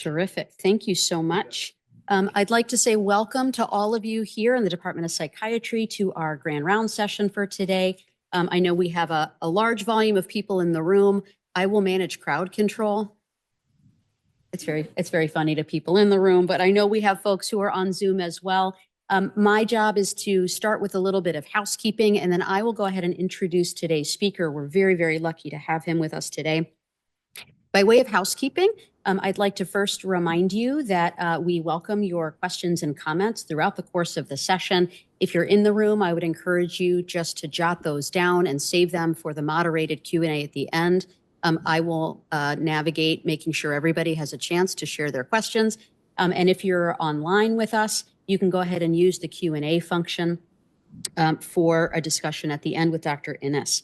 Terrific. Thank you so much. I'd like to say welcome to all of you here in the Department of Psychiatry to our Grand Round session for today. I know we have a large volume of people in the room. I will manage crowd control. It's very funny to people in the room, but I know we have folks who are on Zoom as well. My job is to start with a little bit of housekeeping, and then I will go ahead and introduce today's speaker. We're very, very lucky to have him with us today. By way of housekeeping, I'd like to first remind you that we welcome your questions and comments throughout the course of the session. If you're in the room, I would encourage you just to jot those down and save them for the moderated Q&A at the end. I will navigate making sure everybody has a chance to share their questions. And if you're online with us, you can go ahead and use the Q&A function for a discussion at the end with Dr. Innis.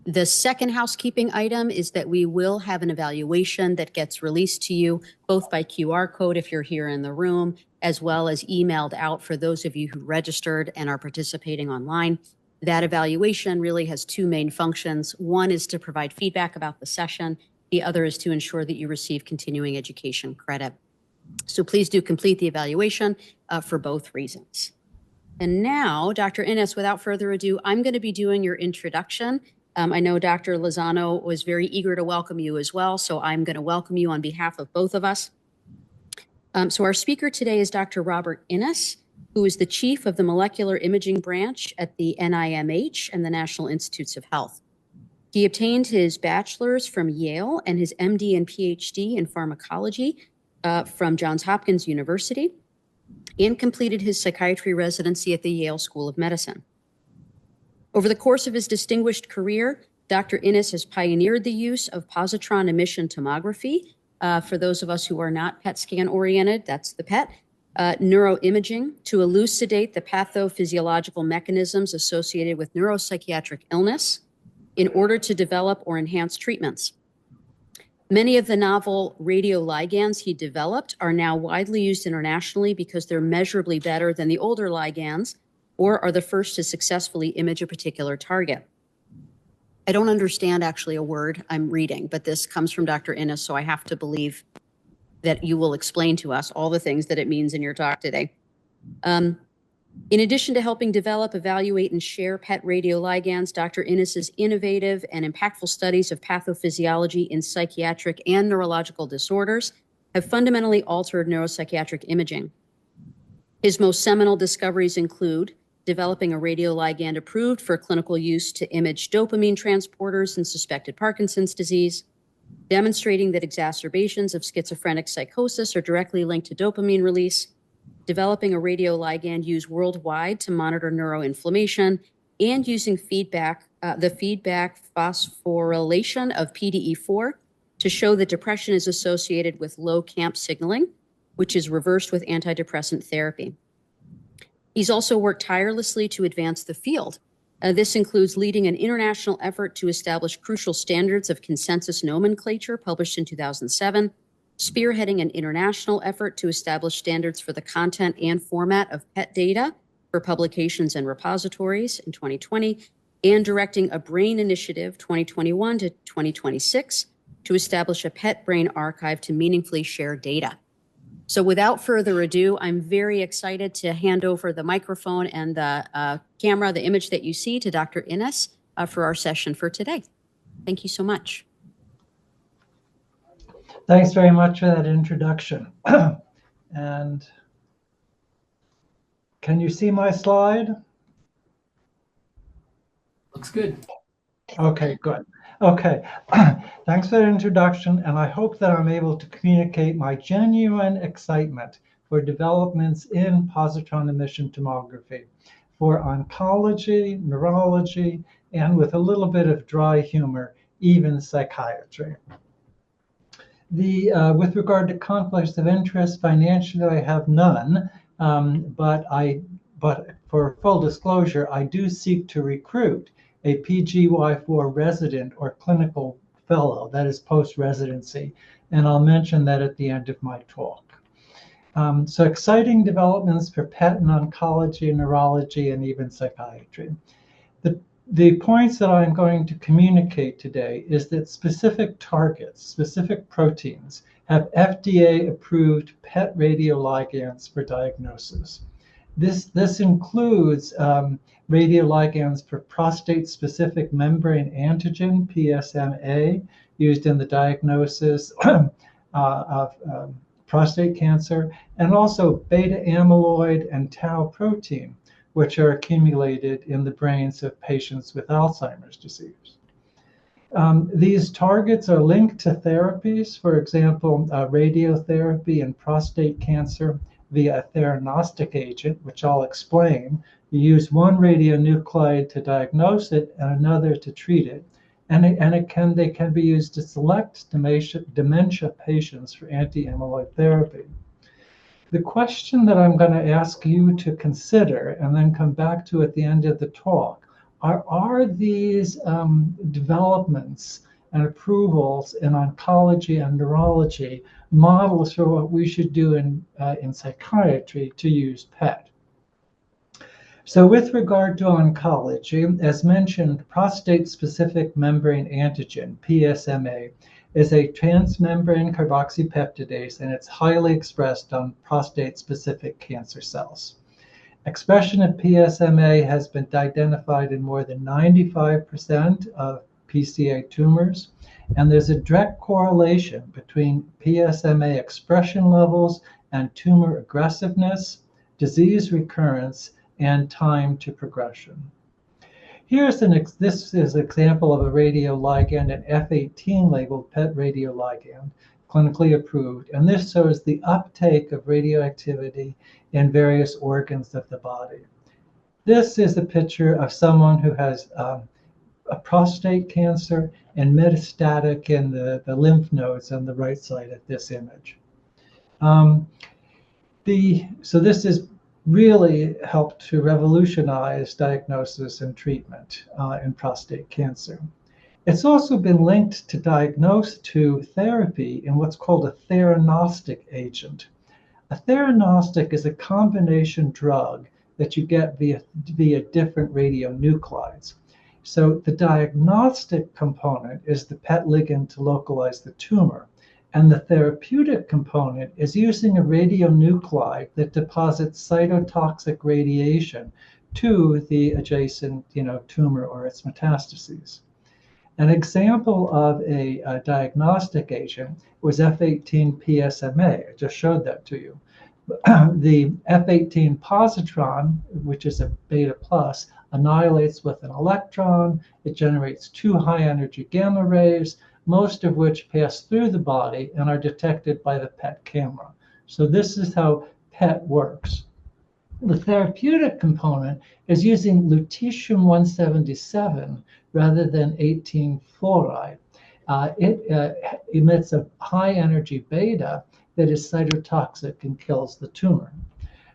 The second housekeeping item is that we will have an evaluation that gets released to you both by QR code if you're here in the room, as well as emailed out for those of you who registered and are participating online. That evaluation really has two main functions. One is to provide feedback about the session. The other is to ensure that you receive continuing education credit. So please do complete the evaluation for both reasons. And now, Dr. Innis, without further ado, I'm going to be doing your introduction. I know Dr. Lozano was very eager to welcome you as well, so I'm going to welcome you on behalf of both of us. So our speaker today is Dr. Robert Innis, who is the chief of the molecular imaging branch at the NIMH and the National Institutes of Health. He obtained his bachelor's from Yale and his MD and PhD in pharmacology from Johns Hopkins University, and completed his psychiatry residency at the Yale School of Medicine. Over the course of his distinguished career, Dr. Innis has pioneered the use of positron emission tomography. For those of us who are not PET scan oriented, that's the PET, neuroimaging to elucidate the pathophysiological mechanisms associated with neuropsychiatric illness in order to develop or enhance treatments. Many of the novel radioligands he developed are now widely used internationally because they're measurably better than the older ligands, or are the first to successfully image a particular target. I don't understand actually a word I'm reading, but this comes from Dr. Innis, so I have to believe that you will explain to us all the things that it means in your talk today. In addition to helping develop, evaluate, and share PET radioligands, Dr. Innis's innovative and impactful studies of pathophysiology in psychiatric and neurological disorders have fundamentally altered neuropsychiatric imaging. His most seminal discoveries include developing a radioligand approved for clinical use to image dopamine transporters in suspected Parkinson's disease, demonstrating that exacerbations of schizophrenic psychosis are directly linked to dopamine release, developing a radioligand used worldwide to monitor neuroinflammation, and using the feedback phosphorylation of PDE4 to show that depression is associated with low CAMP signaling, which is reversed with antidepressant therapy. He's also worked tirelessly to advance the field. This includes leading an international effort to establish crucial standards of consensus nomenclature published in 2007, spearheading an international effort to establish standards for the content and format of PET data for publications and repositories in 2020, and directing a BRAIN initiative 2021 to 2026 to establish a PET brain archive to meaningfully share data. So without further ado, I'm very excited to hand over the microphone and the camera, the image that you see, to Dr. Innis for our session for today. Thank you so much. Thanks very much for that introduction. And can you see my slide? Looks good. Okay, good. Okay, thanks for the introduction, and I hope that I'm able to communicate my genuine excitement for developments in positron emission tomography for oncology, neurology, and with a little bit of dry humor, even psychiatry. With regard to conflicts of interest, financially I have none, but for full disclosure, I do seek to recruit a PGY4 resident or clinical fellow, that is post-residency, and I'll mention that at the end of my talk. So exciting developments for PET and oncology, neurology, and even psychiatry. The points that I'm going to communicate today is that specific targets, specific proteins, have FDA-approved PET radioligands for diagnosis. This includes radioligands for prostate-specific membrane antigen, PSMA, used in the diagnosis of prostate cancer, and also beta amyloid and tau protein, which are accumulated in the brains of patients with Alzheimer's disease. These targets are linked to therapies, for example, radiotherapy in prostate cancer via a theranostic agent, which I'll explain. You use one radionuclide to diagnose it and another to treat it. And they can be used to select dementia patients for anti-amyloid therapy. The question that I'm going to ask you to consider and then come back to at the end of the talk are these developments and approvals in oncology and neurology models for what we should do in psychiatry to use PET. So with regard to oncology, as mentioned, prostate-specific membrane antigen, PSMA, is a transmembrane carboxypeptidase, and it's highly expressed on prostate-specific cancer cells. Expression of PSMA has been identified in more than 95% of PCA tumors, and there's a direct correlation between PSMA expression levels and tumor aggressiveness, disease recurrence, and time to progression. This is an example of a radioligand, an F18 labeled PET radioligand, clinically approved, and this shows the uptake of radioactivity in various organs of the body. This is a picture of someone who has a prostate cancer and metastatic in the lymph nodes on the right side of this image. So this is really helped to revolutionize diagnosis and treatment in prostate cancer. It's also been linked to therapy in what's called a theranostic agent. A theranostic is a combination drug that you get via different radionuclides. So the diagnostic component is the PET ligand to localize the tumor. And the therapeutic component is using a radionuclide that deposits cytotoxic radiation to the adjacent tumor or its metastases. An example of a diagnostic agent was F18 PSMA. I just showed that to you. The F18 positron, which is a beta plus, annihilates with an electron. It generates two high energy gamma rays, most of which pass through the body and are detected by the PET camera. So this is how PET works. The therapeutic component is using lutetium-177 rather than 18 fluoride. It emits a high energy beta that is cytotoxic and kills the tumor.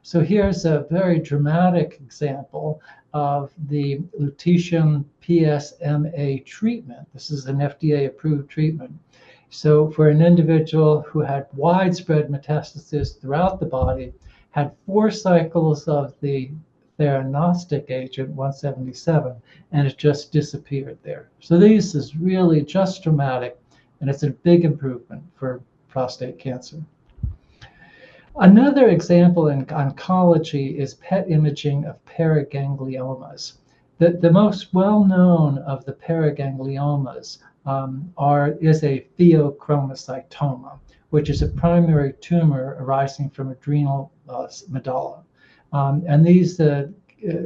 So here's a very dramatic example of the lutetium PSMA treatment. This is an FDA-approved treatment. So for an individual who had widespread metastasis throughout the body, had 4 cycles of the theranostic agent 177, and it just disappeared there. So this is really just dramatic, and it's a big improvement for prostate cancer. Another example in oncology is PET imaging of paragangliomas. The most well-known of the paragangliomas is a pheochromocytoma, which is a primary tumor arising from adrenal medulla. And these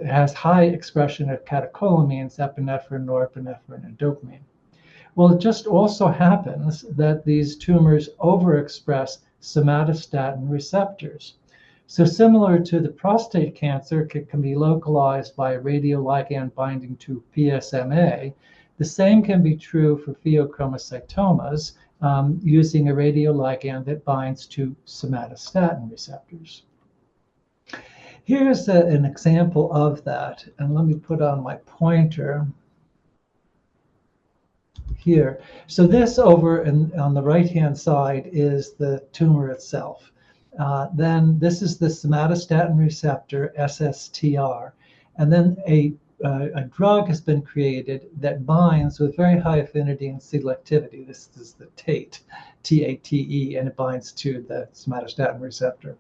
has high expression of catecholamines, epinephrine, norepinephrine, and dopamine. Well, it just also happens that these tumors overexpress somatostatin receptors. So similar to the prostate cancer, it can be localized by a radioligand binding to PSMA. The same can be true for pheochromocytomas using a radioligand that binds to somatostatin receptors. Here's an example of that, and let me put on my pointer here. So this over on the right-hand side is the tumor itself. Then this is the somatostatin receptor, SSTR, and then a a drug has been created that binds with very high affinity and selectivity. This is the TATE, T-A-T-E, and it binds to the somatostatin receptor.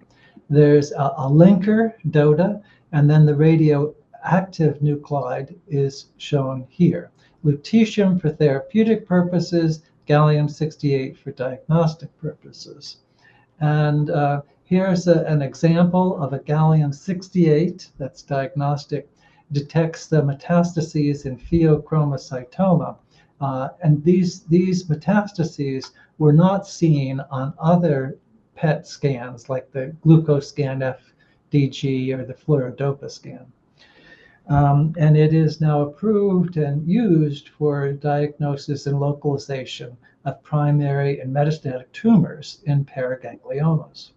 There's a linker, DOTA, and then the radioactive nuclide is shown here. Lutetium for therapeutic purposes, gallium-68 for diagnostic purposes. And here's an example of a gallium-68 that's diagnostic, detects the metastases in pheochromocytoma. And these metastases were not seen on other PET scans like the glucose scan FDG or the fluorodopa scan. And it is now approved and used for diagnosis and localization of primary and metastatic tumors in paragangliomas.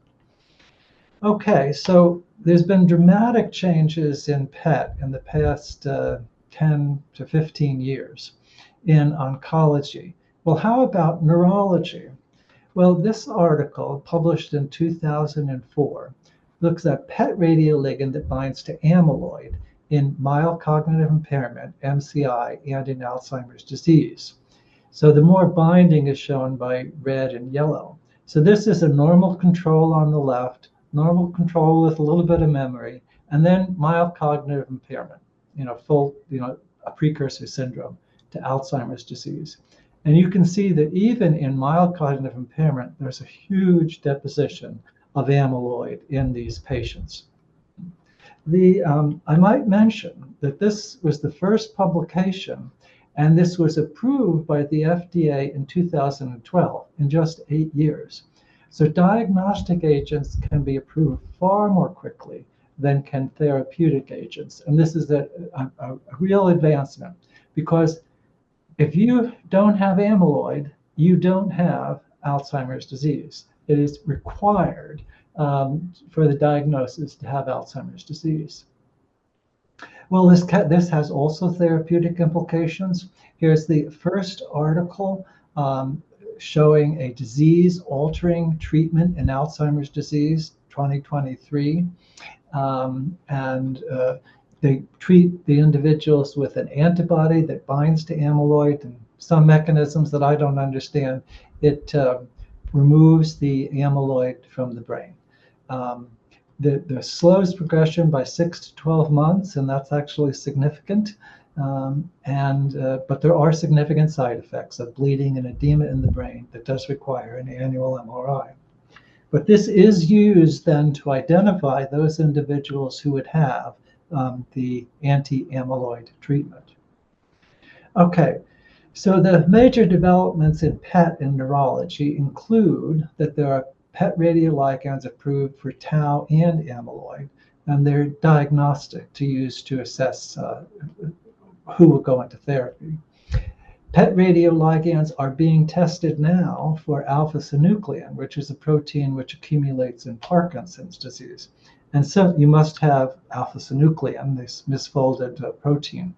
Okay, so there's been dramatic changes in PET in the past 10 to 15 years in oncology. Well, how about neurology? Well, this article, published in 2004, looks at PET radioligand that binds to amyloid in mild cognitive impairment, MCI, and in Alzheimer's disease. So the more binding is shown by red and yellow. So this is a normal control on the left, normal control with a little bit of memory, and then mild cognitive impairment, a precursor syndrome to Alzheimer's disease. And you can see that even in mild cognitive impairment, there's a huge deposition of amyloid in these patients. I might mention that this was the first publication, and this was approved by the FDA in 2012, in just 8 years. So diagnostic agents can be approved far more quickly than can therapeutic agents. And this is a real advancement, because if you don't have amyloid, you don't have Alzheimer's disease. It is required for the diagnosis to have Alzheimer's disease. Well, this has also therapeutic implications. Here's the first article showing a disease-altering treatment in Alzheimer's disease, 2023. They treat the individuals with an antibody that binds to amyloid and some mechanisms that I don't understand. It removes the amyloid from the brain. The slows progression by 6 to 12 months, and that's actually significant. But there are significant side effects of bleeding and edema in the brain that does require an annual MRI. But this is used then to identify those individuals who would have the anti-amyloid treatment. Okay, so the major developments in PET in neurology include that there are PET radioligands approved for tau and amyloid, and they're diagnostic to use to assess who will go into therapy. PET radioligands are being tested now for alpha-synuclein, which is a protein which accumulates in Parkinson's disease. And so you must have alpha-synuclein, this misfolded protein,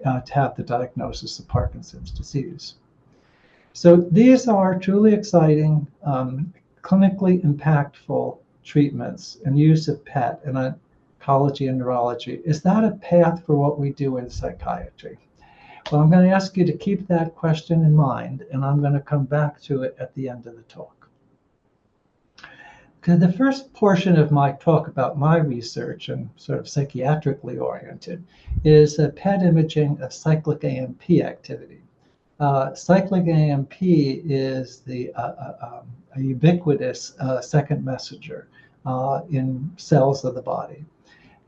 to have the diagnosis of Parkinson's disease. So these are truly exciting, clinically impactful treatments and use of PET in oncology and neurology. Is that a path for what we do in psychiatry? Well, I'm going to ask you to keep that question in mind, and I'm going to come back to it at the end of the talk. Okay, the first portion of my talk about my research, and sort of psychiatrically oriented, is PET imaging of cyclic AMP activity. Cyclic AMP is a ubiquitous second messenger in cells of the body.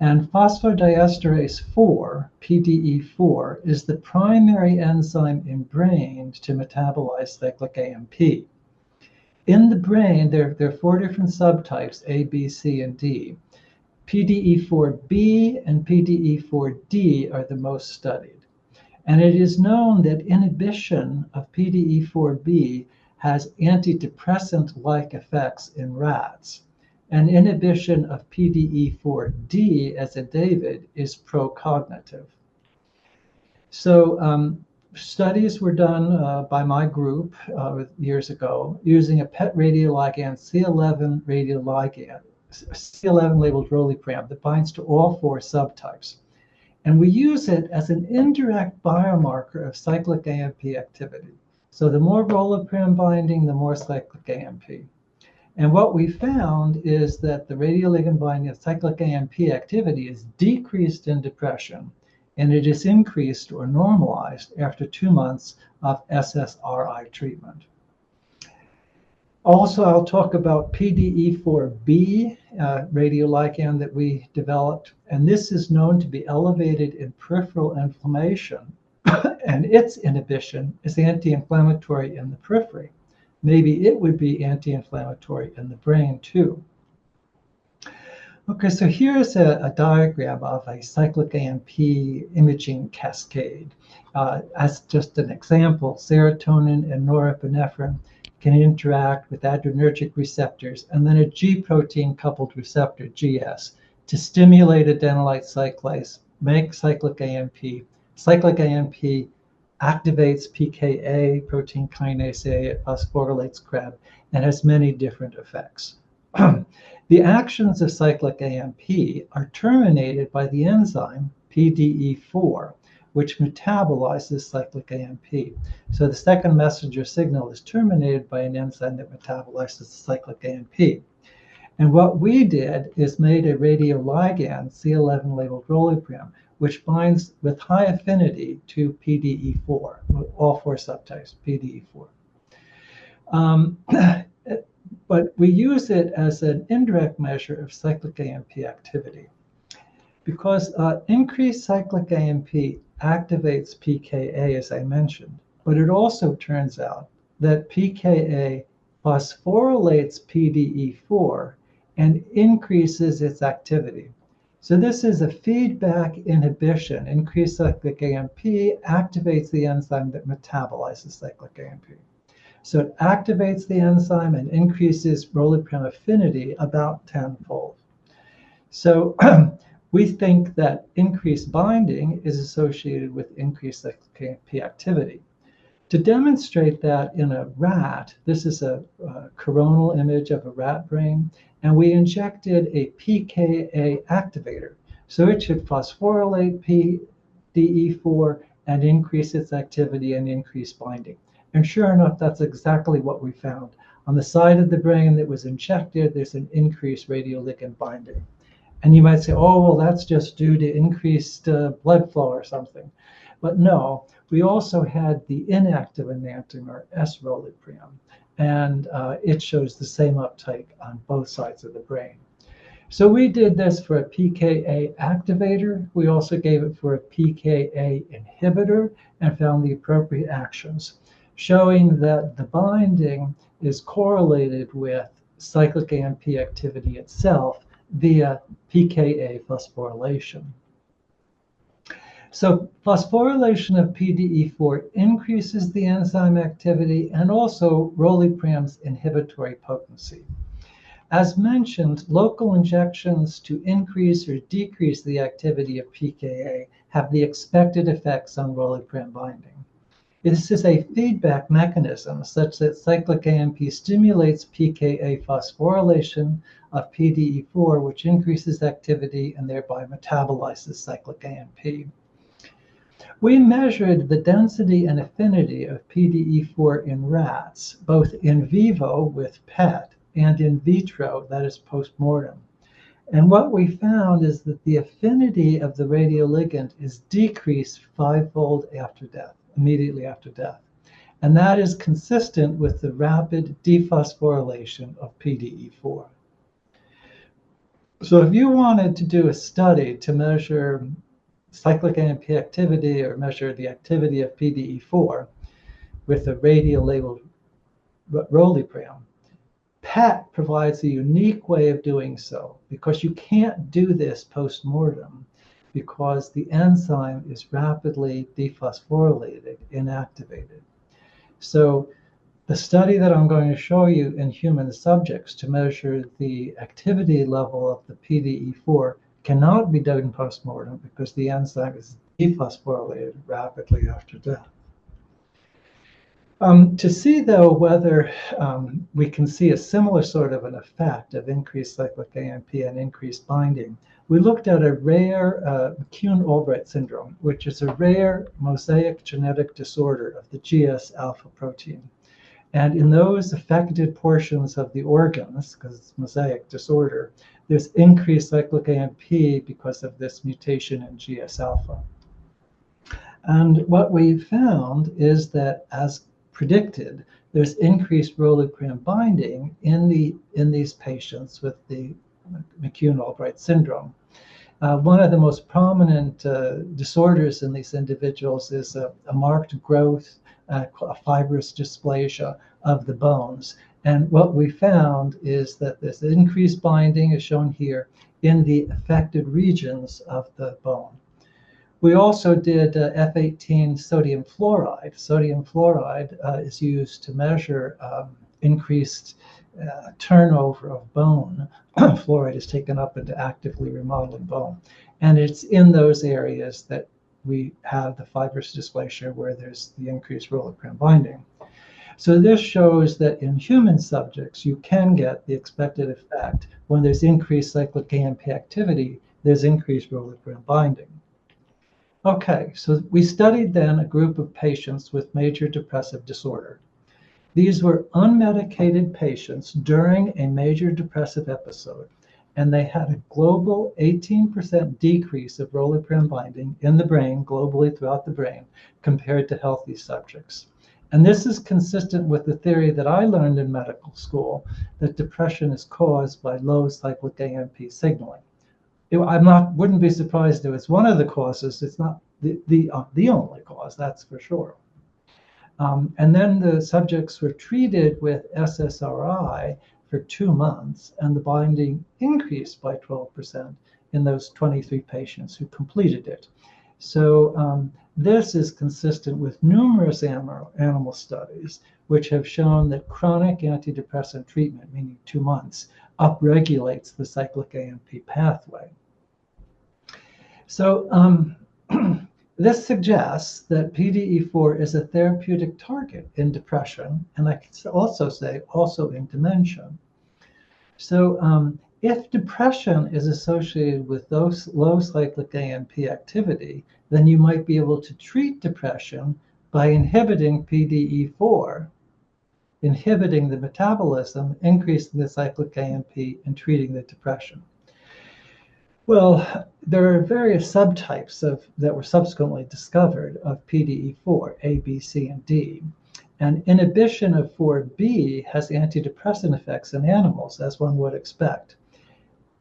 And phosphodiesterase 4, PDE4, is the primary enzyme in brain to metabolize cyclic AMP. In the brain, there are 4 different subtypes, A, B, C, and D. PDE4B and PDE4D are the most studied. And it is known that inhibition of PDE4B has antidepressant-like effects in rats. And inhibition of PDE4D, as in David, is pro-cognitive. So studies were done by my group years ago using a PET radioligand, C11 radioligand, C11 labeled Rolipram, that binds to all 4 subtypes. And we use it as an indirect biomarker of cyclic AMP activity. So the more roloprem binding, the more cyclic AMP. And what we found is that the radioligand binding of cyclic AMP activity is decreased in depression, and it is increased or normalized after 2 months of SSRI treatment. Also, I'll talk about PDE4B, radioligand that we developed, and this is known to be elevated in peripheral inflammation, and its inhibition is anti-inflammatory in the periphery. Maybe it would be anti-inflammatory in the brain too. Okay, so here's a diagram of a cyclic AMP imaging cascade. As just an example, serotonin and norepinephrine can interact with adrenergic receptors and then a G protein coupled receptor, GS, to stimulate adenylate cyclase, make cyclic AMP. Cyclic AMP activates PKA, protein kinase A, it phosphorylates CREB, and has many different effects. The actions of cyclic AMP are terminated by the enzyme PDE4, which metabolizes cyclic AMP. So the second messenger signal is terminated by an enzyme that metabolizes cyclic AMP. And what we did is made a radioligand, C11 labeled roloprem, which binds with high affinity to PDE4, all 4 subtypes, PDE4. But we use it as an indirect measure of cyclic AMP activity. Because increased cyclic AMP activates PKA, as I mentioned, but it also turns out that PKA phosphorylates PDE4 and increases its activity. So this is a feedback inhibition. Increased cyclic AMP activates the enzyme that metabolizes cyclic AMP. So it activates the enzyme and increases roloprem affinity about 10-fold. So we think that increased binding is associated with increased cyclic AMP activity. To demonstrate that in a rat, this is a coronal image of a rat brain, and we injected a PKA activator. So it should phosphorylate PDE4 and increase its activity and increase binding. And sure enough, that's exactly what we found. On the side of the brain that was injected, there's an increased radioligand binding. And you might say, oh, well, that's just due to increased blood flow or something. But no, we also had the inactive enantiomer, S-roloprem, and it shows the same uptake on both sides of the brain. So we did this for a PKA activator. We also gave it for a PKA inhibitor and found the appropriate actions, showing that the binding is correlated with cyclic AMP activity itself via PKA phosphorylation. So phosphorylation of PDE4 increases the enzyme activity and also roloprem's inhibitory potency. As mentioned, local injections to increase or decrease the activity of PKA have the expected effects on roloprem binding. This is a feedback mechanism such that cyclic AMP stimulates PKA phosphorylation of PDE4, which increases activity and thereby metabolizes cyclic AMP. We measured the density and affinity of PDE4 in rats, both in vivo with PET and in vitro, that is postmortem. And what we found is that the affinity of the radioligand is decreased 5-fold after death, immediately after death. And that is consistent with the rapid dephosphorylation of PDE4. So if you wanted to do a study to measure cyclic AMP activity or measure the activity of PDE4 with a radio-labeled roloprem, PET provides a unique way of doing so because you can't do this post-mortem because the enzyme is rapidly dephosphorylated, inactivated. So the study that I'm going to show you in human subjects to measure the activity level of the PDE4 cannot be done post-mortem because the enzyme is dephosphorylated rapidly after death. To see, though, whether we can see a similar sort of an effect of increased cyclic AMP and increased binding, we looked at a rare McCune-Albright syndrome, which is a rare mosaic genetic disorder of the GS alpha protein. And in those affected portions of the organs, because it's mosaic disorder, there's increased cyclic AMP because of this mutation in GS alpha. And what we found is that, as predicted, there's increased rologram binding in these patients with the McCune-Albright syndrome. One of the most prominent disorders in these individuals is a marked growth, a fibrous dysplasia of the bones. And what we found is that this increased binding is shown here in the affected regions of the bone. We also did F18 sodium fluoride. Sodium fluoride is used to measure increased turnover of bone. Fluoride is taken up into actively remodeling bone. And it's in those areas that we have the fibrous dysplasia where there's the increased rologram binding. So this shows that in human subjects, you can get the expected effect. When there's increased cyclic AMP activity, there's increased rologram binding. Okay, so we studied then a group of patients with major depressive disorder. These were unmedicated patients during a major depressive episode, and they had a global 18% decrease of rologram binding in the brain, globally throughout the brain, compared to healthy subjects. And this is consistent with the theory that I learned in medical school, that depression is caused by low cyclic AMP signaling. Wouldn't be surprised if it's one of the causes. It's not the only cause, that's for sure. And then the subjects were treated with SSRI for 2 months, and the binding increased by 12% in those 23 patients who completed it. So this is consistent with numerous animal studies, which have shown that chronic antidepressant treatment, meaning 2 months, upregulates the cyclic AMP pathway. So this suggests that PDE4 is a therapeutic target in depression, and I can also say also in dementia. So if depression is associated with those low cyclic AMP activity, then you might be able to treat depression by inhibiting PDE4, inhibiting the metabolism, increasing the cyclic AMP, and treating the depression. Well, there are various subtypes that were subsequently discovered of PDE4, A, B, C, and D. And inhibition of 4B has antidepressant effects in animals, as one would expect.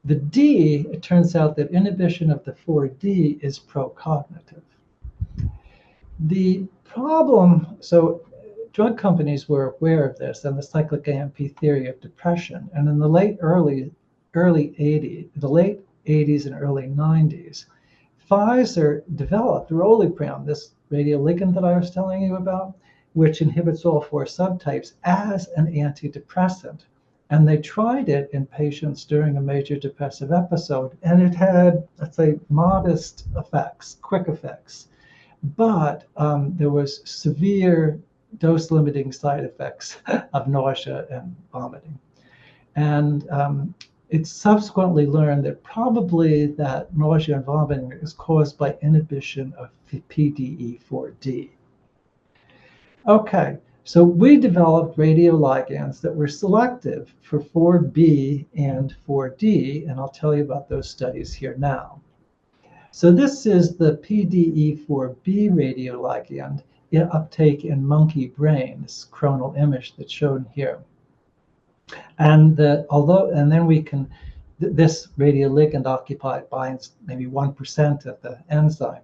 The D, it turns out that inhibition of the 4D is pro-cognitive. The problem, so drug companies were aware of this and the cyclic AMP theory of depression. And in the late 80s and early 90s, Pfizer developed Rolipram, this radioligand that I was telling you about, which inhibits all 4 subtypes as an antidepressant. And they tried it in patients during a major depressive episode, and it had, let's say, modest effects, quick effects. But there was severe dose-limiting side effects of nausea and vomiting. And it's subsequently learned that probably that nausea and vomiting is caused by inhibition of PDE4D. Okay, so we developed radioligands that were selective for 4B and 4D, and I'll tell you about those studies here now. So this is the PDE4B radioligand in uptake in monkey brain, this coronal image that's shown here. And then we can, this radioligand binds maybe 1% of the enzyme,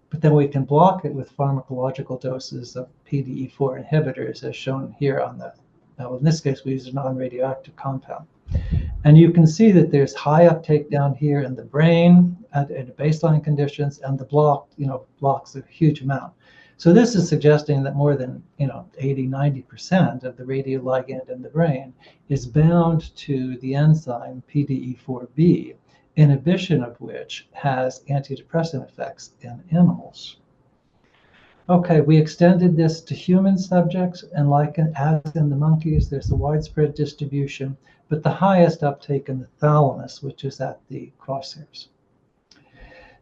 but then we can block it with pharmacological doses of PDE4 inhibitors, as shown here on the, now in this case we use a non-radioactive compound. And you can see that there's high uptake down here in the brain at baseline conditions, and the blocks a huge amount. So this is suggesting that more than 80–90% of the radioligand in the brain is bound to the enzyme PDE4B, inhibition of which has antidepressant effects in animals. Okay, we extended this to human subjects, and as in the monkeys, there's a widespread distribution, but the highest uptake in the thalamus, which is at the crosshairs.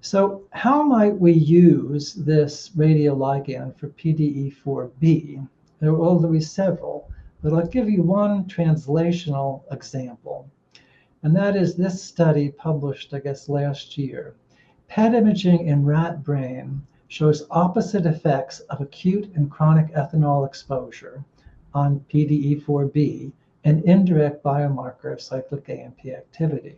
So how might we use this radioligand for PDE4B? There will be several, but I'll give you one translational example. And that is this study published, I guess, last year. PET imaging in rat brain shows opposite effects of acute and chronic ethanol exposure on PDE4B, an indirect biomarker of cyclic AMP activity.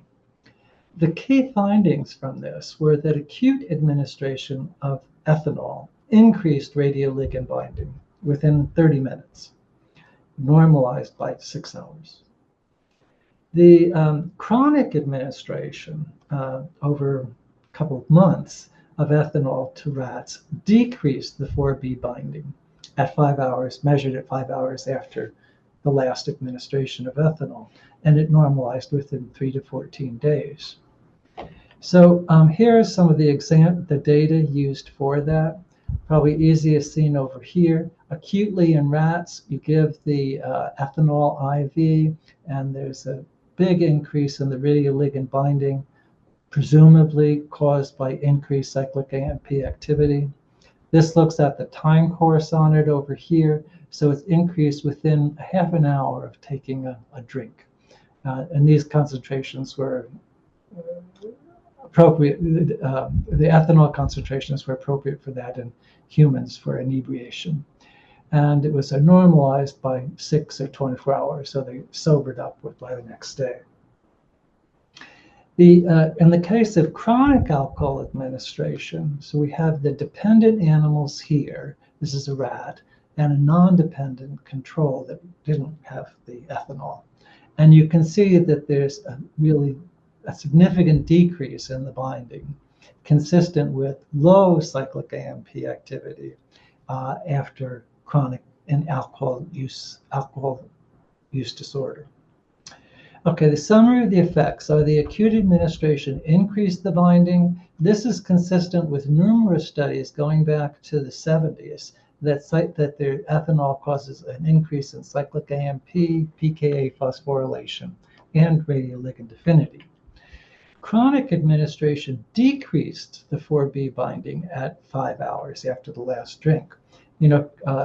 The key findings from this were that acute administration of ethanol increased radioligand binding within 30 minutes, normalized by 6 hours. The chronic administration over a couple of months of ethanol to rats decreased the 4B binding at 5 hours, measured at 5 hours after the last administration of ethanol, and it normalized within 3 to 14 days. So here are some of the data used for that. Probably easiest seen over here. Acutely in rats, you give the ethanol IV, and there's a big increase in the radioligand binding, presumably caused by increased cyclic AMP activity. This looks at the time course on it over here. So it's increased within a half an hour of taking a drink. And these concentrations were appropriate. The ethanol concentrations were appropriate for that in humans for inebriation. And it was normalized by 6 or 24 hours, so they sobered up by the next day. In the case of chronic alcohol administration, so we have the dependent animals here, this is a rat, and a non-dependent control that didn't have the ethanol. And you can see that there's a significant decrease in the binding, consistent with low cyclic AMP activity after chronic and alcohol use disorder. Okay, the summary of the effects are the acute administration increased the binding. This is consistent with numerous studies going back to the 70s that cite that the ethanol causes an increase in cyclic AMP, pKa phosphorylation, and radioligand affinity. Chronic administration decreased the 4B binding at 5 hours after the last drink.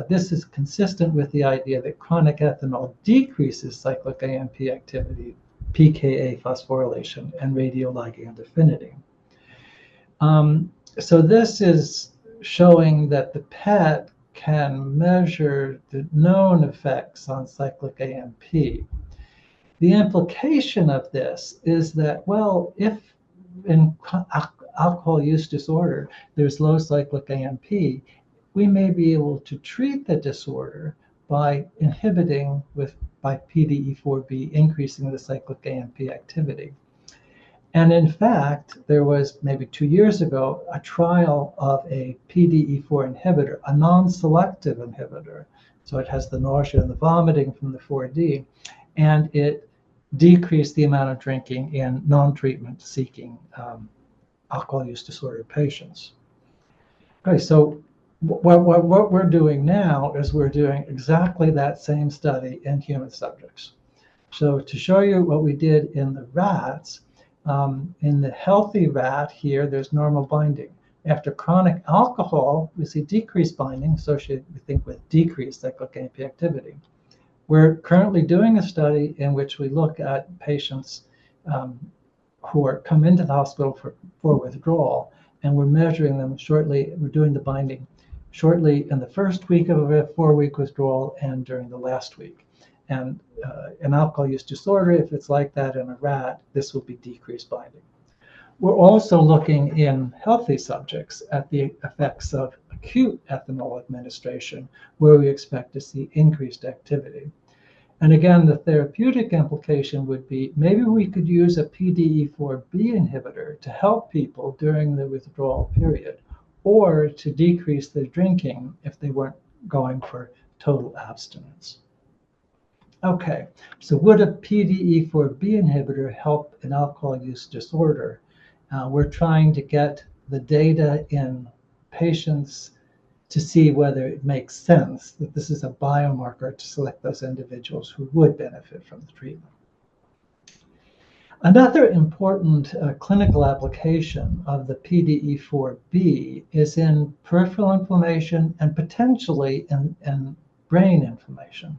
This is consistent with the idea that chronic ethanol decreases cyclic AMP activity, pKa phosphorylation, and radioligand affinity. So this is showing that the PET can measure the known effects on cyclic AMP. The implication of this is that, well, if in alcohol use disorder there's low cyclic AMP, we may be able to treat the disorder by inhibiting by PDE4B, increasing the cyclic AMP activity. And in fact, there was maybe 2 years ago a trial of a PDE4 inhibitor, a non-selective inhibitor. So it has the nausea and the vomiting from the 4D, and it decreased the amount of drinking in non-treatment seeking alcohol use disorder patients. Okay, so what we're doing now is we're doing exactly that same study in human subjects. So to show you what we did in the rats, in the healthy rat here, there's normal binding. After chronic alcohol, we see decreased binding associated, we think, with decreased cyclic AMP activity. We're currently doing a study in which we look at patients who come into the hospital for withdrawal, and we're measuring them shortly. We're doing the binding shortly in the first week of a 4-week withdrawal and during the last week. And in alcohol use disorder, if it's like that in a rat, this will be decreased binding. We're also looking in healthy subjects at the effects of acute ethanol administration, where we expect to see increased activity. And again, the therapeutic implication would be maybe we could use a PDE4B inhibitor to help people during the withdrawal period, or to decrease their drinking if they weren't going for total abstinence. Okay, so would a PDE4B inhibitor help in alcohol use disorder? We're trying to get the data in patients to see whether it makes sense that this is a biomarker to select those individuals who would benefit from the treatment. Another important clinical application of the PDE4B is in peripheral inflammation and potentially in brain inflammation.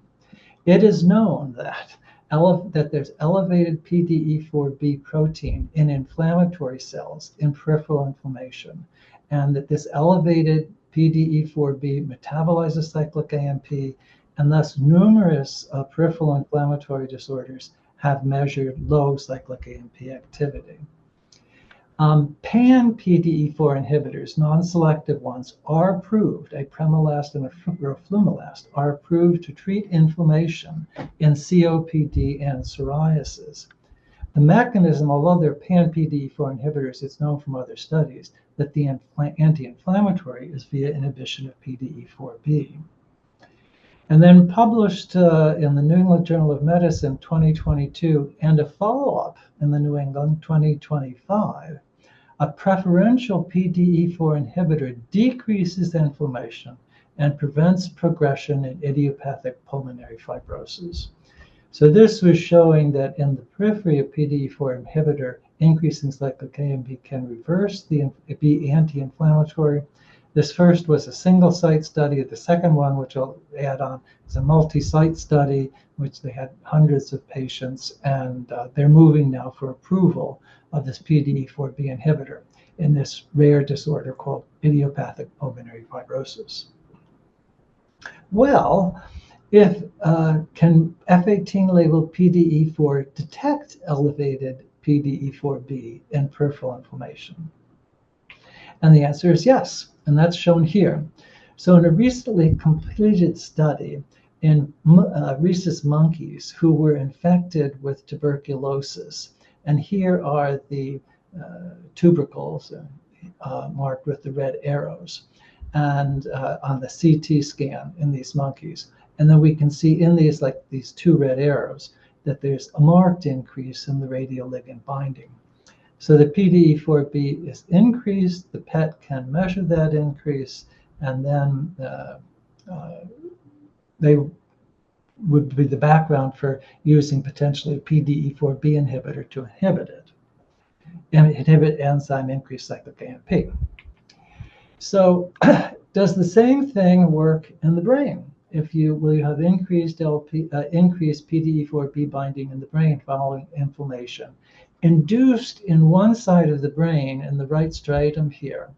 It is known that there's elevated PDE4B protein in inflammatory cells in peripheral inflammation, and that this elevated PDE4B metabolizes cyclic AMP, and thus numerous peripheral inflammatory disorders have measured low cyclic AMP activity. Pan-PDE4 inhibitors, non-selective ones, are approved, apremilast and roflumilast, are approved to treat inflammation in COPD and psoriasis. The mechanism, although they're pan-PDE4 inhibitors, it's known from other studies that the anti-inflammatory is via inhibition of PDE4B. And then published in the New England Journal of Medicine 2022 and a follow-up in the New England 2025, a preferential PDE4 inhibitor decreases inflammation and prevents progression in idiopathic pulmonary fibrosis. So this was showing that in the periphery of PDE4 inhibitor, increasing cyclic AMP can reverse be anti-inflammatory. This first was a single site study. The second one, which I'll add on, is a multi-site study in which they had hundreds of patients, and they're moving now for approval of this PDE4B inhibitor in this rare disorder called idiopathic pulmonary fibrosis. Well, if can F18 labeled PDE4 detect elevated PDE4B in peripheral inflammation? And the answer is yes, and that's shown here. So in a recently completed study in rhesus monkeys who were infected with tuberculosis, and here are the tubercles marked with the red arrows, and on the CT scan in these monkeys. And then we can see in these, like these two red arrows, that there's a marked increase in the radioligand binding. So the PDE4B is increased, the PET can measure that increase, and then they would be the background for using potentially a PDE4B inhibitor to inhibit it, and inhibit enzyme increased cyclic AMP. So does the same thing work in the brain? If you have increased PDE4B binding in the brain following inflammation, induced in one side of the brain, in the right striatum here,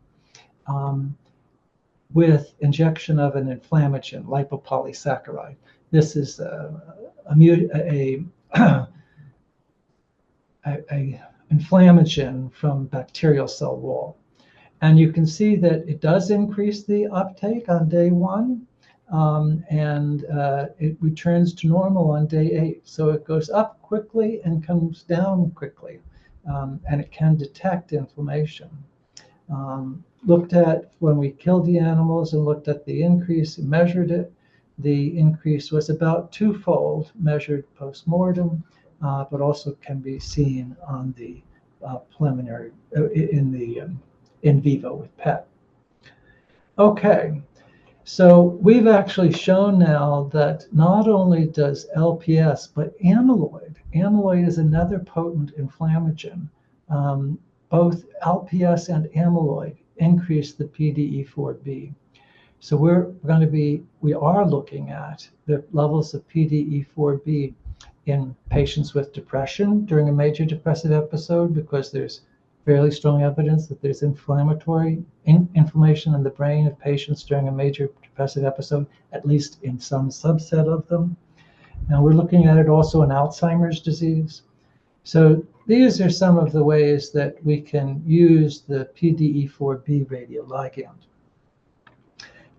with injection of an inflammagen, lipopolysaccharide. This is a inflammagen from bacterial cell wall. And you can see that it does increase the uptake on day 1, and it returns to normal on day 8. So it goes up quickly and comes down quickly, and it can detect inflammation. Looked at when we killed the animals and looked at the increase, measured it. The increase was about 2-fold measured post-mortem, but also can be seen on the preliminary in vivo with PET. Okay, so we've actually shown now that not only does LPS, but amyloid is another potent inflammagen. Both LPS and amyloid increase the PDE4B. So we are looking at the levels of PDE4B in patients with depression during a major depressive episode, because there's fairly strong evidence that there's inflammation in the brain of patients during a major depressive episode, at least in some subset of them. Now we're looking at it also in Alzheimer's disease. So these are some of the ways that we can use the PDE4B radioligand.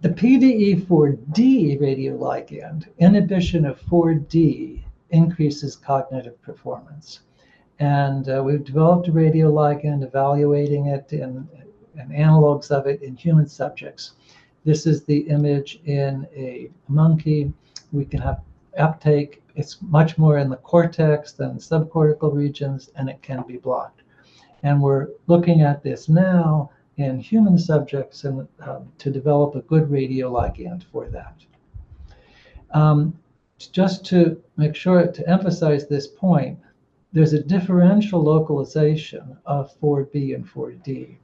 The PDE4D radioligand, inhibition of 4D, increases cognitive performance. And we've developed a radioligand, evaluating it and analogs of it in human subjects. This is the image in a monkey. We can have uptake. It's much more in the cortex than subcortical regions, and it can be blocked. And we're looking at this now in human subjects and to develop a good radioligand for that. Just to make sure to emphasize this point, there's a differential localization of 4B and 4D.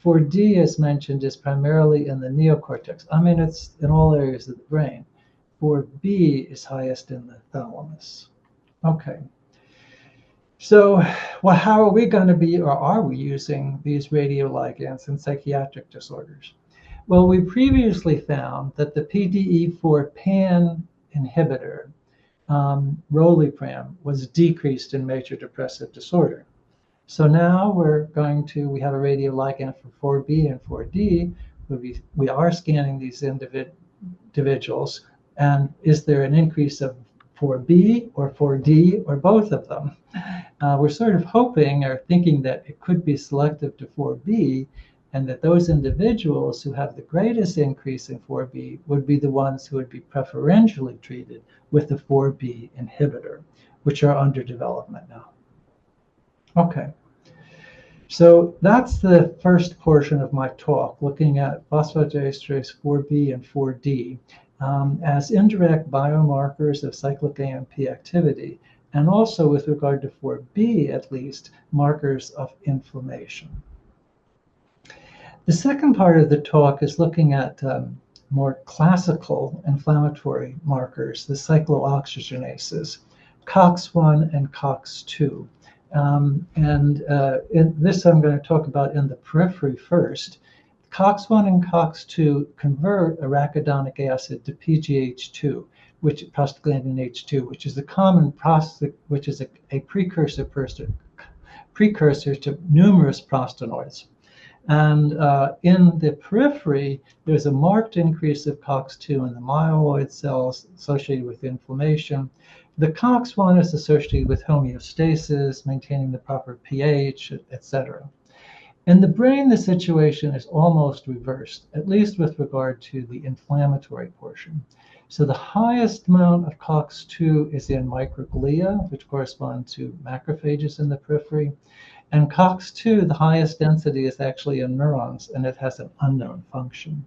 4D, as mentioned, is primarily in the neocortex. I mean, it's in all areas of the brain. 4B is highest in the thalamus. Okay. So, well, how are we going to be, or are we using these radioligands in psychiatric disorders? Well, we previously found that the PDE4 pan inhibitor, Rolipram, was decreased in major depressive disorder. So now we have a radioligand for 4B and 4D. We are scanning these individuals, and is there an increase of 4B or 4D or both of them? We're sort of hoping or thinking that it could be selective to 4B, and that those individuals who have the greatest increase in 4B would be the ones who would be preferentially treated with the 4B inhibitor, which are under development now. Okay, so that's the first portion of my talk, looking at phosphodiesterase 4B and 4D as indirect biomarkers of cyclic AMP activity, and also with regard to 4B, at least, markers of inflammation. The second part of the talk is looking at more classical inflammatory markers, the cyclooxygenases, COX-1 and COX-2. In this I'm going to talk about in the periphery first. COX-1 and COX-2 convert arachidonic acid to PGH2, prostaglandin H2, which is a common process, which is a precursor to numerous prostanoids. And in the periphery, there's a marked increase of COX-2 in the myeloid cells associated with inflammation. The COX-1 is associated with homeostasis, maintaining the proper pH, etc. In the brain, the situation is almost reversed, at least with regard to the inflammatory portion. So the highest amount of COX-2 is in microglia, which correspond to macrophages in the periphery. And COX-2, the highest density, is actually in neurons, and it has an unknown function.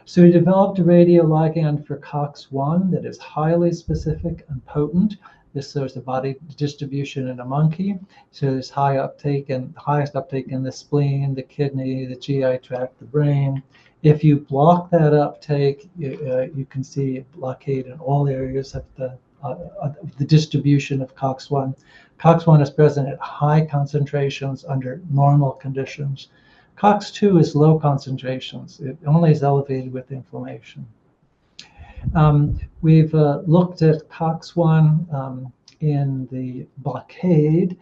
So we developed a radioligand for COX-1 that is highly specific and potent. This shows the body distribution in a monkey. So there's high uptake, and the highest uptake in the spleen, the kidney, the GI tract, the brain. If you block that uptake, you can see a blockade in all areas of the distribution of COX-1. COX-1 is present at high concentrations under normal conditions. COX-2 is low concentrations. It only is elevated with inflammation. We've looked at COX-1 in the blockade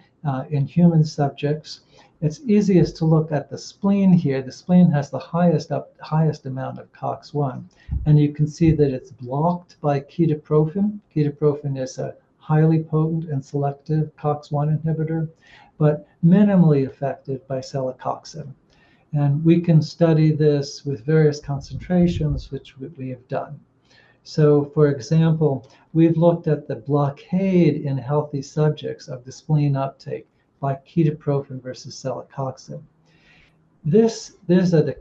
in human subjects. It's easiest to look at the spleen here. The spleen has the highest amount of COX-1, and you can see that it's blocked by ketoprofen. Ketoprofen is a highly potent and selective COX-1 inhibitor, but minimally affected by celecoxib. And we can study this with various concentrations, which we have done. So, for example, we've looked at the blockade in healthy subjects of the spleen uptake by ketoprofen versus celecoxib. These are the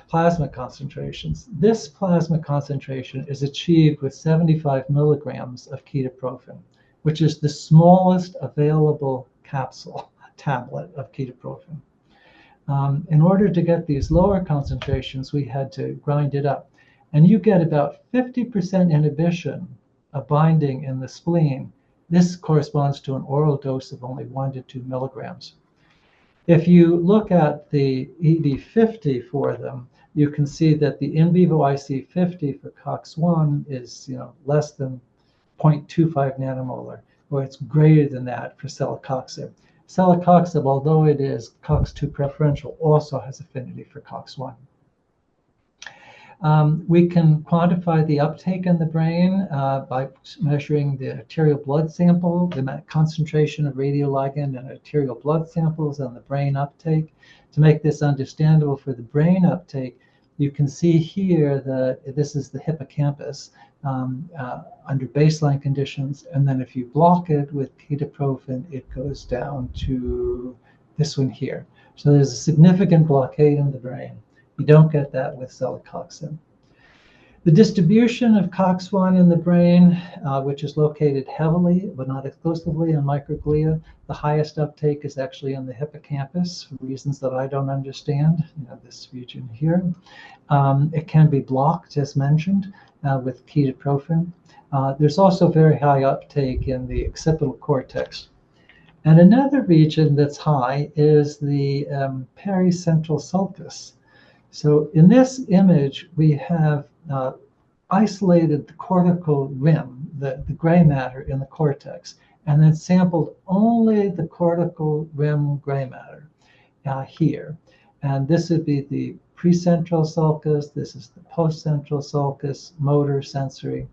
plasma concentrations. This plasma concentration is achieved with 75 milligrams of ketoprofen, which is the smallest available tablet of ketoprofen. In order to get these lower concentrations, we had to grind it up. And you get about 50% inhibition of binding in the spleen. This corresponds to an oral dose of only 1 to 2 milligrams. If you look at the ED50 for them, you can see that the in vivo IC50 for COX-1 is less than 0.25 nanomolar, or it's greater than that for celecoxib. Celecoxib, although it is COX-2 preferential, also has affinity for COX-1. We can quantify the uptake in the brain by measuring the arterial blood sample, the concentration of radioligand in arterial blood samples, and the brain uptake. To make this understandable for the brain uptake, you can see here that this is the hippocampus under baseline conditions, and then if you block it with ketoprofen, it goes down to this one here. So there's a significant blockade in the brain. You don't get that with celecoxib. The distribution of COX-1 in the brain, which is located heavily, but not exclusively, in microglia, the highest uptake is actually in the hippocampus for reasons that I don't understand, this region here. It can be blocked, as mentioned, with ketoprofen. There's also very high uptake in the occipital cortex. And another region that's high is the pericentral sulcus. So in this image, we have isolated the cortical rim, the gray matter in the cortex, and then sampled only the cortical rim gray matter here. And this would be the precentral sulcus, this is the postcentral sulcus, motor, sensory.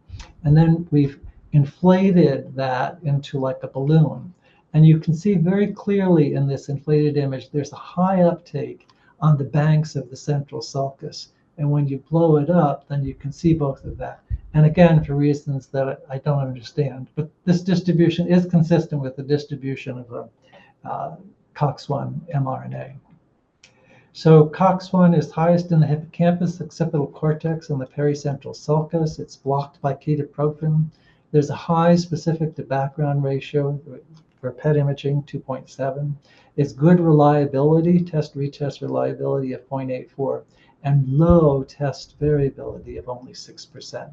And then we've inflated that into like a balloon. And you can see very clearly in this inflated image, there's a high uptake on the banks of the central sulcus. And when you blow it up, then you can see both of that. And again, for reasons that I don't understand, but this distribution is consistent with the distribution of the COX-1 mRNA. So COX-1 is highest in the hippocampus, occipital cortex, and the pericentral sulcus. It's blocked by ketoprofen. There's a high specific to background ratio for PET imaging, 2.7. It's good reliability, test-retest reliability of 0.84, and low test variability of only 6%.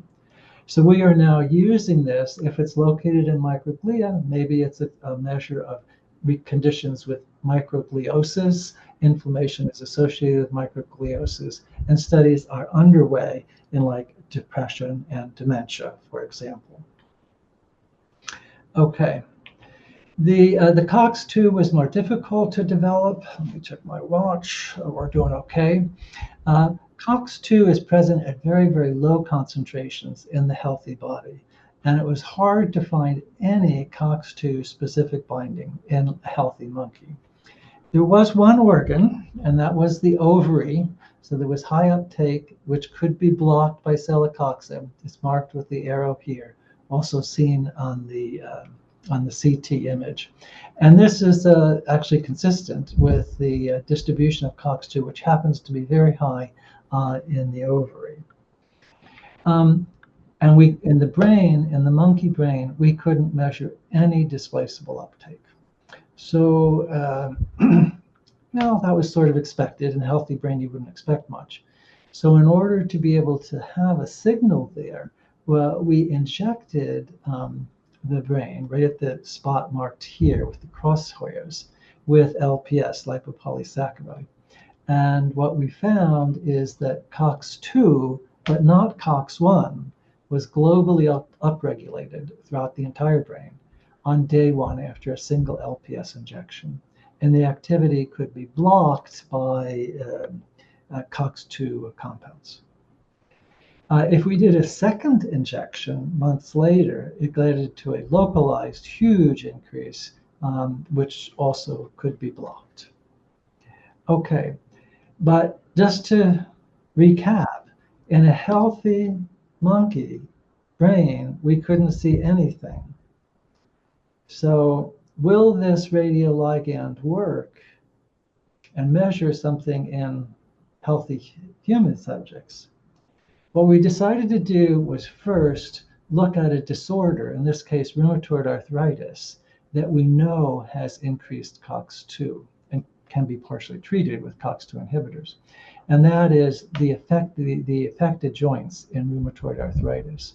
So we are now using this. If it's located in microglia, maybe it's a measure of conditions with microgliosis. Inflammation is associated with microgliosis, and studies are underway in like depression and dementia, for example. Okay. The COX-2 was more difficult to develop. Let me check my watch. We're doing okay. COX-2 is present at very, very low concentrations in the healthy body. And it was hard to find any COX-2 specific binding in a healthy monkey. There was one organ, and that was the ovary. So there was high uptake, which could be blocked by celecoxib. It's marked with the arrow here, also seen on the CT image. And this is actually consistent with the distribution of COX-2, which happens to be very high in the ovary. And we, in the brain, in the monkey brain, we couldn't measure any displaceable uptake. So, well, that was sort of expected. In a healthy brain, you wouldn't expect much. So in order to be able to have a signal there, well, we injected the brain right at the spot marked here with the crosshairs with LPS, lipopolysaccharide. And what we found is that COX-2, but not COX-1, was globally upregulated throughout the entire brain on day one after a single LPS injection. And the activity could be blocked by COX-2 compounds. If we did a second injection months later, it led to a localized huge increase, which also could be blocked. Okay, but just to recap, in a healthy monkey brain, we couldn't see anything. So will this radioligand work and measure something in healthy human subjects? What we decided to do was first look at a disorder, in this case rheumatoid arthritis, that we know has increased COX-2 and can be partially treated with COX-2 inhibitors. And that is the affected joints in rheumatoid arthritis.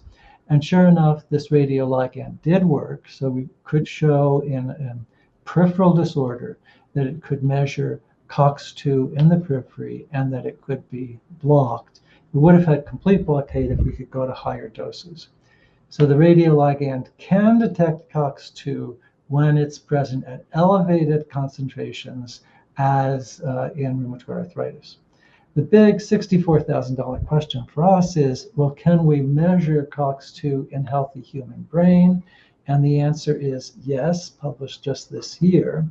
And sure enough, this radioligand did work. So we could show in peripheral disorder that it could measure COX-2 in the periphery and that it could be blocked. We would have had complete blockade if we could go to higher doses. So the radioligand can detect COX-2 when it's present at elevated concentrations, as in rheumatoid arthritis. The big $64,000 question for us is, well, can we measure COX-2 in healthy human brain? And the answer is yes, published just this year.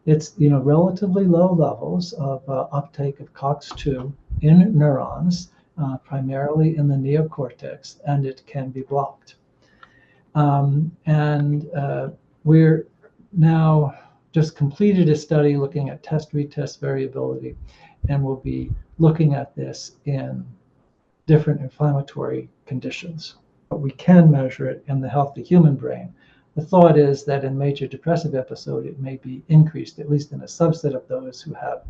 It's relatively low levels of uptake of COX-2 in neurons, primarily in the neocortex, and it can be blocked. We're now just completed a study looking at test-retest variability, and we'll be looking at this in different inflammatory conditions. But we can measure it in the healthy human brain. The thought is that in major depressive episode, it may be increased, at least in a subset of those who have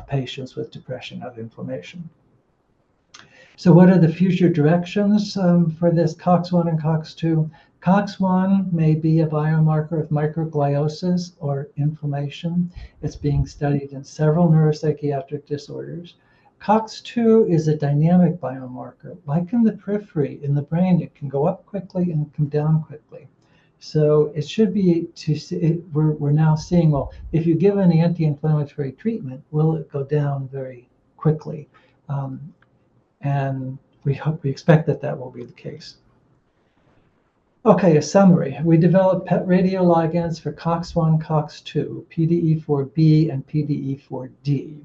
patients with depression have inflammation. So what are the future directions for this COX-1 and COX-2? COX-1 may be a biomarker of microgliosis or inflammation. It's being studied in several neuropsychiatric disorders. COX-2 is a dynamic biomarker. Like in the periphery, in the brain, it can go up quickly and come down quickly. So it should be, we're now seeing, well, if you give an anti-inflammatory treatment, will it go down very quickly? And we expect that will be the case. Okay, a summary. We developed PET radioligands for COX-1, COX-2, PDE4B, and PDE4D.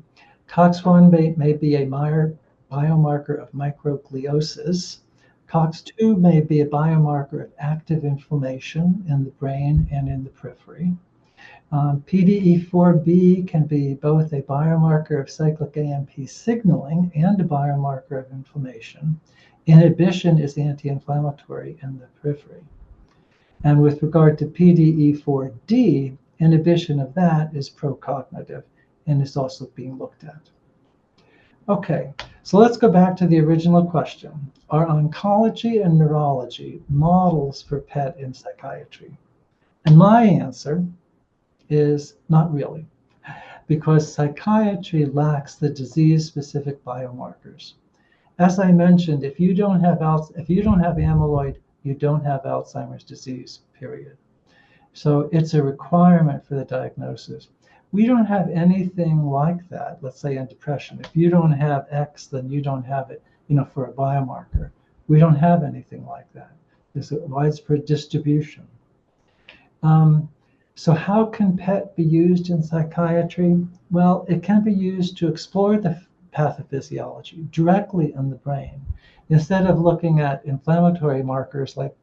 COX-1 may be a biomarker of microgliosis. COX-2 may be a biomarker of active inflammation in the brain and in the periphery. PDE4B can be both a biomarker of cyclic AMP signaling and a biomarker of inflammation. Inhibition is anti-inflammatory in the periphery. And with regard to PDE4D, inhibition of that is pro-cognitive and is also being looked at. Okay, so let's go back to the original question. Are oncology and neurology models for PET in psychiatry? And my answer is not really, because psychiatry lacks the disease-specific biomarkers. As I mentioned, if you don't have amyloid, you don't have Alzheimer's disease, period. So it's a requirement for the diagnosis. We don't have anything like that, let's say in depression. If you don't have X, then you don't have it, for a biomarker. We don't have anything like that. There's a widespread distribution. So how can PET be used in psychiatry? Well, it can be used to explore the pathophysiology directly in the brain. Instead of looking at inflammatory markers like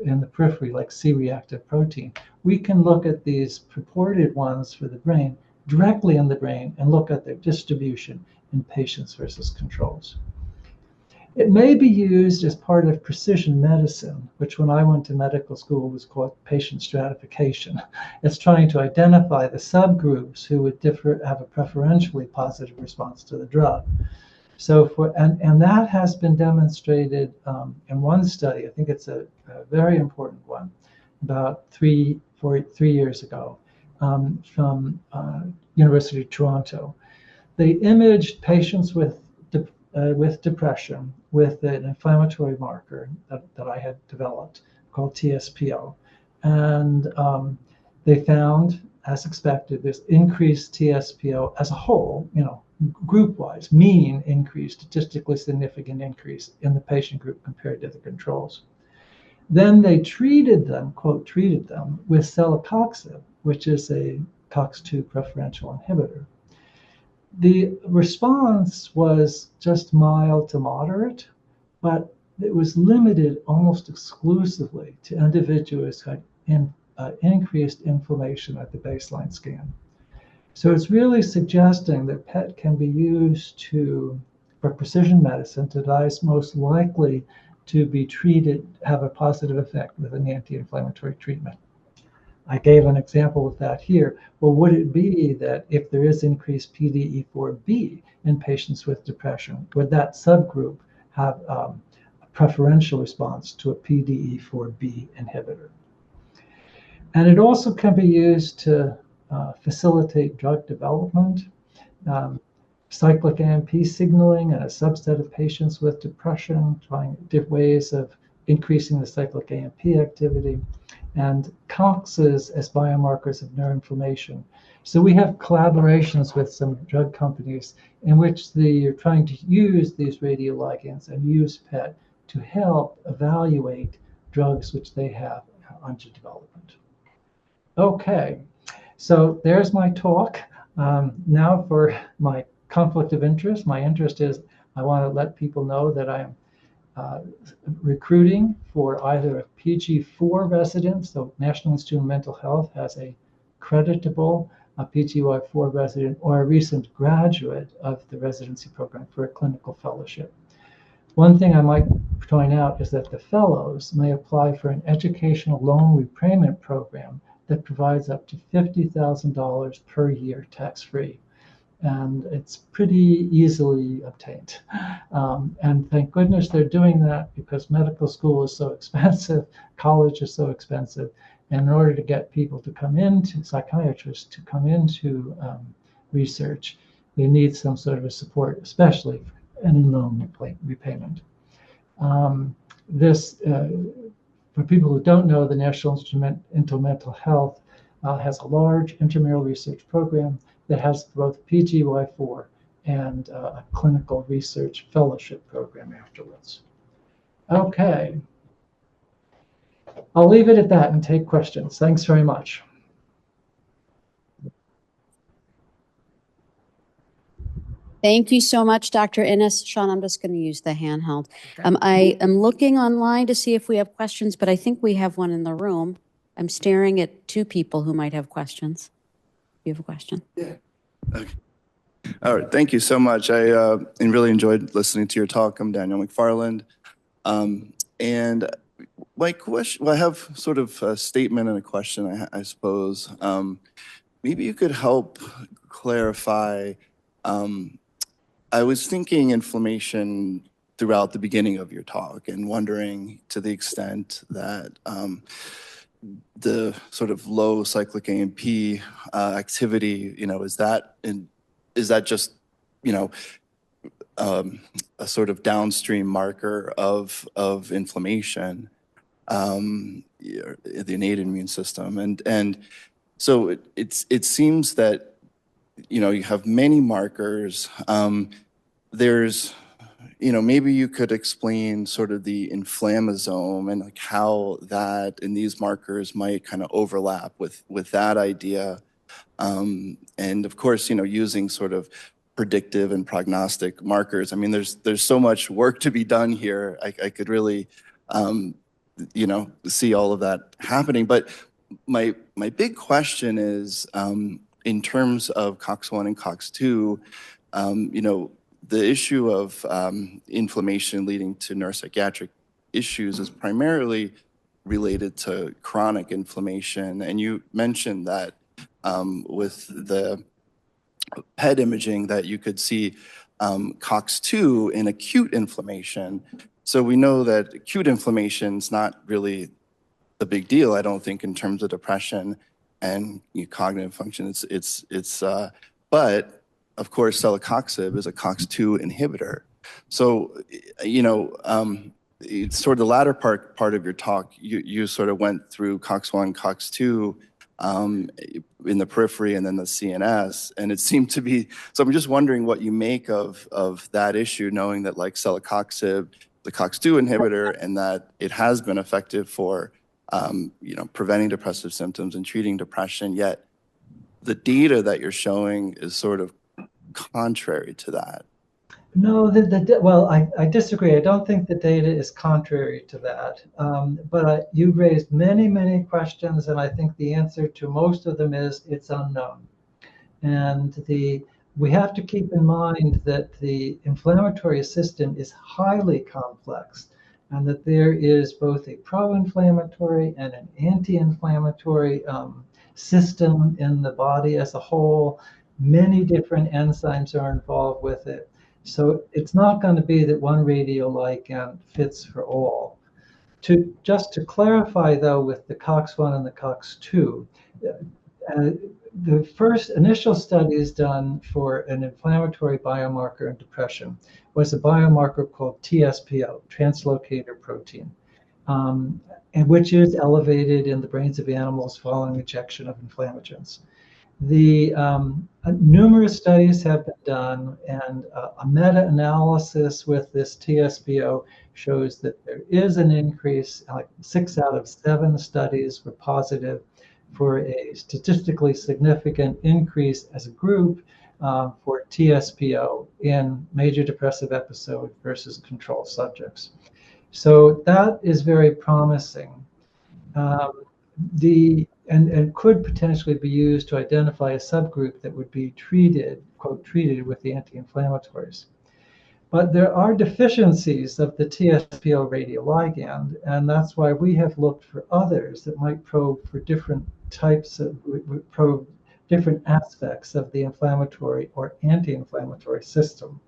in the periphery, like C-reactive protein, we can look at these purported ones for the brain directly in the brain and look at their distribution in patients versus controls. It may be used as part of precision medicine, which when I went to medical school was called patient stratification. It's trying to identify the subgroups who would have a preferentially positive response to the drug. So and that has been demonstrated in one study. I think it's a very important one, about 3 years ago, from University of Toronto. They imaged patients with depression with an inflammatory marker that I had developed called TSPO. And they found, as expected, this increased TSPO as a whole, group-wise, mean increase, statistically significant increase in the patient group compared to the controls. Then they treated them, quote, treated them with celecoxib, which is a COX-2 preferential inhibitor. The response was just mild to moderate, but it was limited almost exclusively to individuals who had increased inflammation at the baseline scan. So it's really suggesting that PET can be used for precision medicine to those most likely to be treated, have a positive effect with an anti-inflammatory treatment. I gave an example of that here. Well, would it be that if there is increased PDE4B in patients with depression, would that subgroup have a preferential response to a PDE4B inhibitor? And it also can be used to facilitate drug development, cyclic AMP signaling in a subset of patients with depression, trying different ways of increasing the cyclic AMP activity, and COXes as biomarkers of neuroinflammation. So we have collaborations with some drug companies in which they're trying to use these radioligands and use PET to help evaluate drugs which they have under development. Okay, so there's my talk. Now for my conflict of interest. My interest is I want to let people know that I am recruiting for either a PG4 resident, so National Institute of Mental Health has a creditable, a PGY4 resident, or a recent graduate of the residency program for a clinical fellowship. One thing I might point out is that the fellows may apply for an educational loan repayment program that provides up to $50,000 per year tax-free. And it's pretty easily obtained. And thank goodness they're doing that, because medical school is so expensive, college is so expensive. And in order to get people to come into, psychiatrists to come into research, they need some sort of a support, especially in loan repayment. For people who don't know, the National Institute of Mental Health has a large intramural research program that has both PGY4 and a clinical research fellowship program afterwards. Okay. I'll leave it at that and take questions. Thanks very much. Thank you so much, Dr. Innis. Sean, I'm just going to use the handheld. I am looking online to see if we have questions, but I think we have one in the room. I'm staring at two people who might have questions. Do you have a question? Yeah. Okay. All right. Thank you so much. I really enjoyed listening to your talk. I'm Daniel McFarland. And my question, well, I have sort of a statement and a question, I suppose. Maybe you could help clarify. I was thinking inflammation throughout the beginning of your talk and wondering to the extent that the sort of low cyclic AMP activity, is that just, a sort of downstream marker of inflammation, the innate immune system, and so it seems that you have many markers. There's, maybe you could explain sort of the inflammasome and like how that and these markers might kind of overlap with that idea. And of course, using sort of predictive and prognostic markers. I mean, there's so much work to be done here. I could really, see all of that happening. But my big question is, in terms of COX-1 and COX-2, the issue of inflammation leading to neuropsychiatric issues is primarily related to chronic inflammation. And you mentioned that with the PET imaging that you could see COX-2 in acute inflammation. So we know that acute inflammation is not really the big deal, I don't think, in terms of depression and cognitive function. But of course, celecoxib is a COX-2 inhibitor. So, it's sort of the latter part of your talk, you sort of went through COX-1, COX-2 in the periphery and then the CNS, and it seemed to be, so I'm just wondering what you make of that issue, knowing that like celecoxib, the COX-2 inhibitor, and that it has been effective for preventing depressive symptoms and treating depression, yet the data that you're showing is sort of contrary to that. No, well, I disagree. I don't think the data is contrary to that. But you raised many, many questions, and I think the answer to most of them is it's unknown. And we have to keep in mind that the inflammatory system is highly complex, and that there is both a pro-inflammatory and an anti-inflammatory system in the body as a whole. Many different enzymes are involved with it. So it's not going to be that one radioligand fits for all. Just to clarify, though, with the COX-1 and the COX-2, the first initial studies done for an inflammatory biomarker in depression was a biomarker called TSPO, translocator protein, and which is elevated in the brains of animals following injection of inflammagens. Numerous studies have been done, and a meta-analysis with this TSPO shows that there is an increase. Like 6 out of 7 studies were positive for a statistically significant increase as a group for TSPO in major depressive episode versus control subjects. So that is very promising. and could potentially be used to identify a subgroup that would be treated, quote, treated with the anti-inflammatories. But there are deficiencies of the TSPO radioligand, and that's why we have looked for others that might probe for different types of, probe different aspects of the inflammatory or anti-inflammatory system.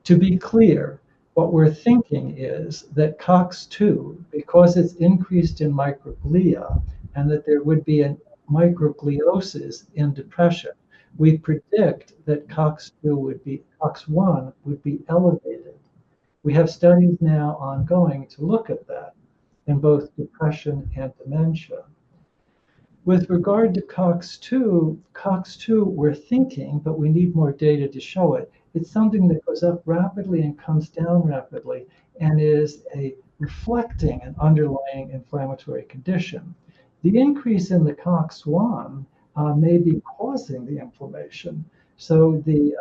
To be clear, what we're thinking is that COX-2, because it's increased in microglia, and that there would be a microgliosis in depression, we predict that COX-1 would be elevated. We have studies now ongoing to look at that in both depression and dementia. With regard to COX-2, we're thinking, but we need more data to show it. It's something that goes up rapidly and comes down rapidly and is reflecting an underlying inflammatory condition. The increase in the COX-1 may be causing the inflammation. So the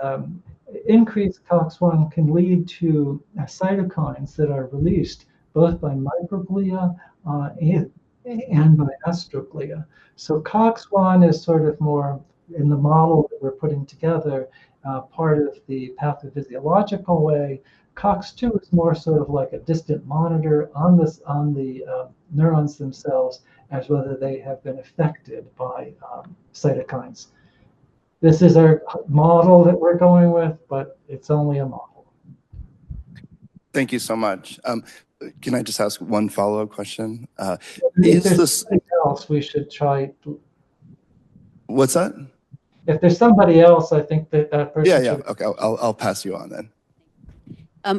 increased COX-1 can lead to cytokines that are released both by microglia and by astroglia. So COX-1 is sort of more, in the model that we're putting together, part of the pathophysiological way. COX-2 is more sort of like a distant monitor on the neurons themselves, as whether they have been affected by cytokines. This is our model that we're going with, but it's only a model. Thank you so much. Can I just ask one follow-up question? If there's somebody else, we should try. What's that? If there's somebody else, I think that person. Yeah. Okay, I'll pass you on then.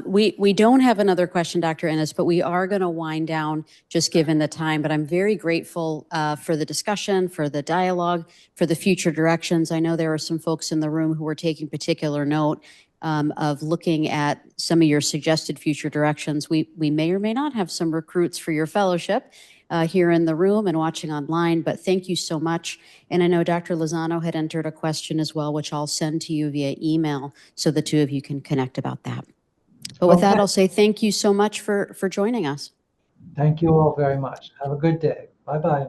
We don't have another question, Dr. Innis, but we are going to wind down just given the time. But I'm very grateful for the discussion, for the dialogue, for the future directions. I know there are some folks in the room who are taking particular note of looking at some of your suggested future directions. We may or may not have some recruits for your fellowship here in the room and watching online, but thank you so much. And I know Dr. Lozano had entered a question as well, which I'll send to you via email so the two of you can connect about that. But with that, I'll say thank you so much for joining us. Thank you all very much. Have a good day. Bye-bye.